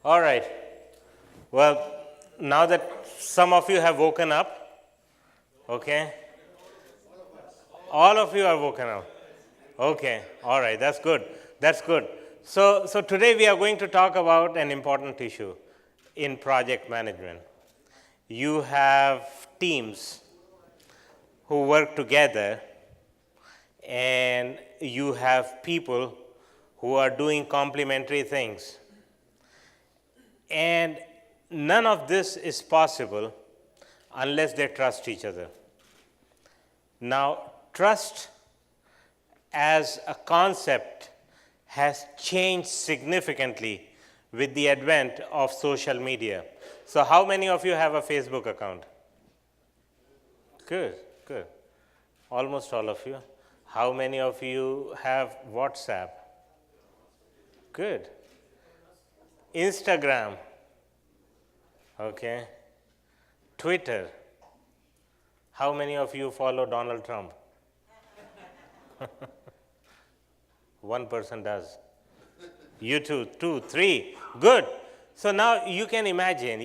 All right. Well, now that some of you have woken up, okay? All of you are woken up. Okay. All right. That's good. That's good. So today we are going to talk about an important issue in project management. You have teams who work together, and you have people who are doing complementary things. And none of this is possible unless they trust each other. Now, trust as a concept has changed significantly with the advent of social media. So how many of you have a Facebook account? Good, good. Almost all of you. How many of you have WhatsApp? Good. Instagram. Okay. Twitter. How many of you follow Donald Trump? One person does. You two, three. Good. So now you can imagine,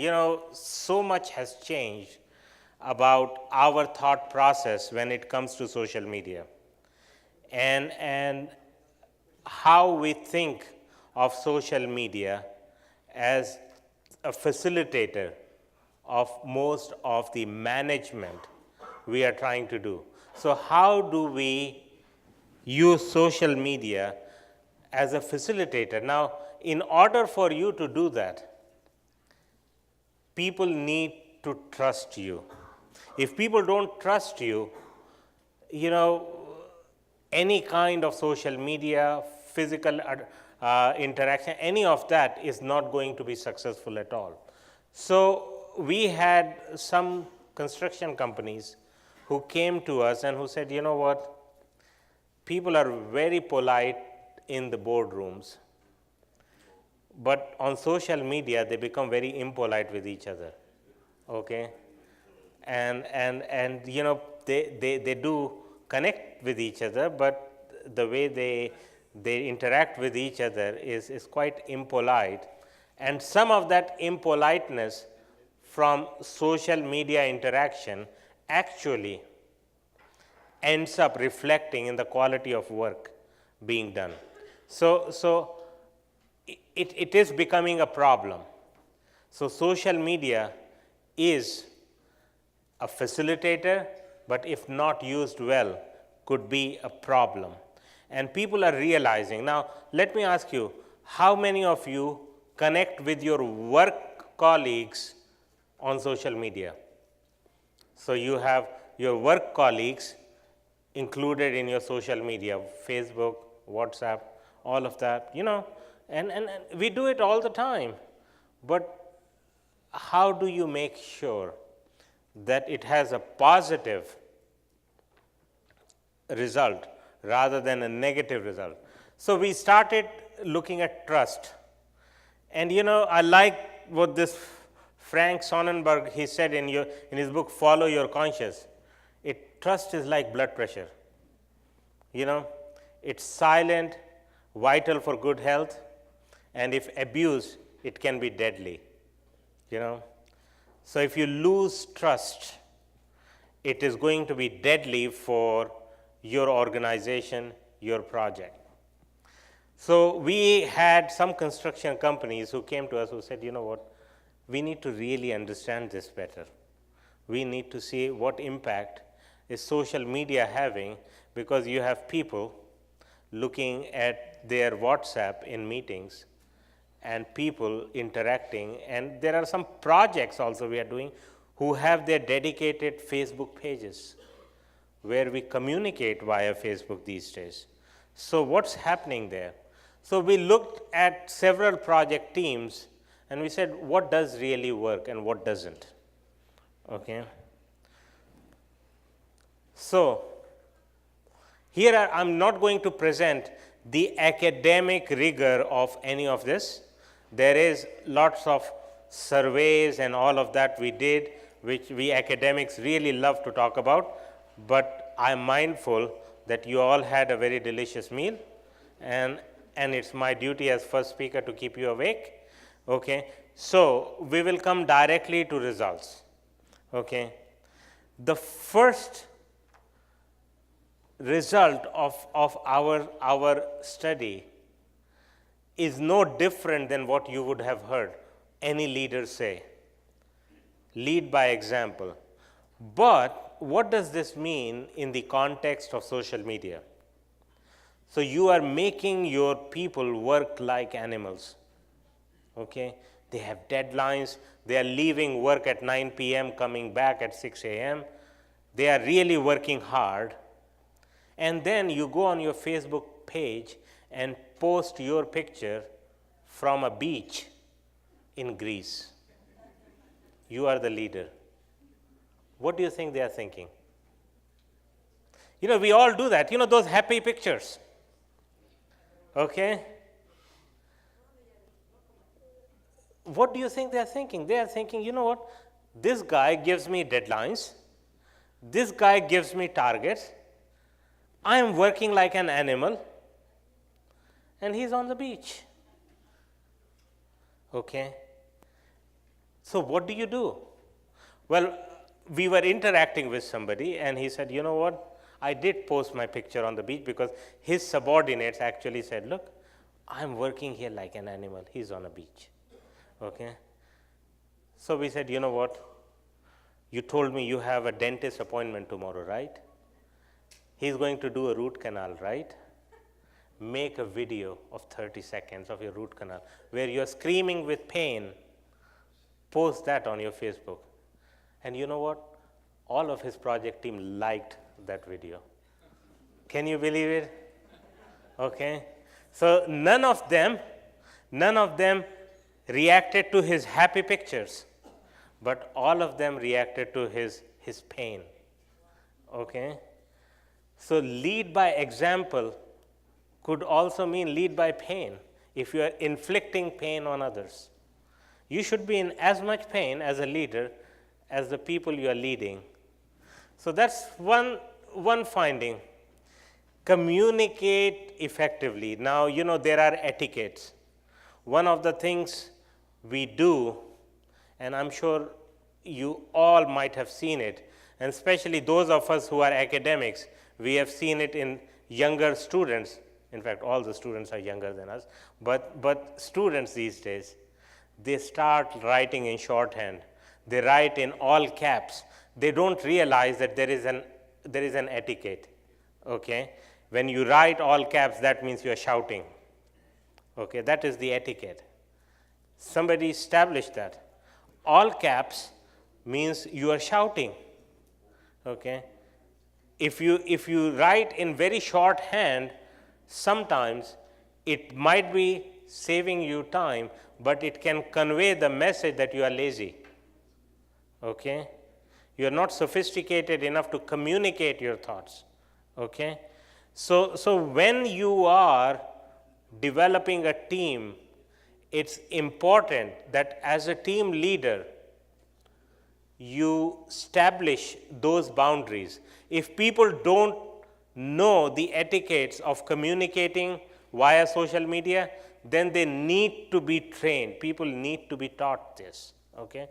so much has changed about our thought process when it comes to social media. And how we think of social media as a facilitator of most of the management we are trying to do. So how do we use social media as a facilitator? Now, in order for you to do that, people need to trust you. If people don't trust you, any kind of social media, physical interaction, any of that is not going to be successful at all. So we had some construction companies who came to us and who said, you know what, people are very polite in the boardrooms, but on social media they become very impolite with each other. Okay? And they do connect with each other, but the way they interact with each other is quite impolite. And some of that impoliteness from social media interaction actually ends up reflecting in the quality of work being done. So it is becoming a problem. So social media is a facilitator, but if not used well, could be a problem. And people are realizing. Now, let me ask you, how many of you connect with your work colleagues on social media? So you have your work colleagues included in your social media, Facebook, WhatsApp, all of that, and we do it all the time. But how do you make sure that it has a positive result rather than a negative result? So we started looking at trust. And I like what this Frank Sonnenberg, he said in his book, Follow Your Conscience. Trust is like blood pressure. It's silent, vital for good health, and if abused, it can be deadly. So if you lose trust, it is going to be deadly for your organization, your project. So we had some construction companies who came to us who said, you know what, we need to really understand this better. We need to see what impact is social media having, because you have people looking at their WhatsApp in meetings and people interacting, and there are some projects also we are doing who have their dedicated Facebook pages where we communicate via Facebook these days. So what's happening there? So we looked at several project teams and we said, what does really work and what doesn't? Okay. So here I'm not going to present the academic rigor of any of this. There is lots of surveys and all of that we did, which we academics really love to talk about, but I'm mindful that you all had a very delicious meal, and it's my duty as first speaker to keep you awake. Okay. So we will come directly to results. Okay. The first result of our study is no different than what you would have heard any leader say. Lead by example. But what does this mean in the context of social media? So you are making your people work like animals. Okay? They have deadlines. They are leaving work at 9 p.m., coming back at 6 a.m. They are really working hard. And then you go on your Facebook page and post your picture from a beach in Greece. You are the leader. What do you think they are thinking? We all do that. Those happy pictures. Okay? What do you think they are thinking? They are thinking, you know what? This guy gives me deadlines. This guy gives me targets. I am working like an animal. And he's on the beach. Okay? So what do you do? Well, we were interacting with somebody and he said, you know what? I did post my picture on the beach because his subordinates actually said, look, I'm working here like an animal. He's on a beach. Okay? So we said, you know what? You told me you have a dentist appointment tomorrow, right? He's going to do a root canal, right? Make a video of 30 seconds of your root canal where you're screaming with pain. Post that on your Facebook. And you know what? All of his project team liked that video. Can you believe it? Okay. So none of them reacted to his happy pictures, but all of them reacted to his pain. Okay. So lead by example could also mean lead by pain if you are inflicting pain on others. You should be in as much pain as a leader as the people you are leading. So that's one finding. Communicate effectively. Now, there are etiquettes. One of the things we do, and I'm sure you all might have seen it, and especially those of us who are academics, we have seen it in younger students. In fact, all the students are younger than us, but students these days, they start writing in shorthand. They write in all caps. They don't realize that there is an etiquette. Okay? When you write all caps, that means you are shouting. Okay? That is the etiquette. Somebody established that. All caps means you are shouting. Okay? If you write in very shorthand, sometimes it might be saving you time, but it can convey the message that you are lazy. Okay? You are not sophisticated enough to communicate your thoughts. Okay? So when you are developing a team, it's important that as a team leader, you establish those boundaries. If people don't know the etiquettes of communicating via social media, then they need to be trained. People need to be taught this. Okay?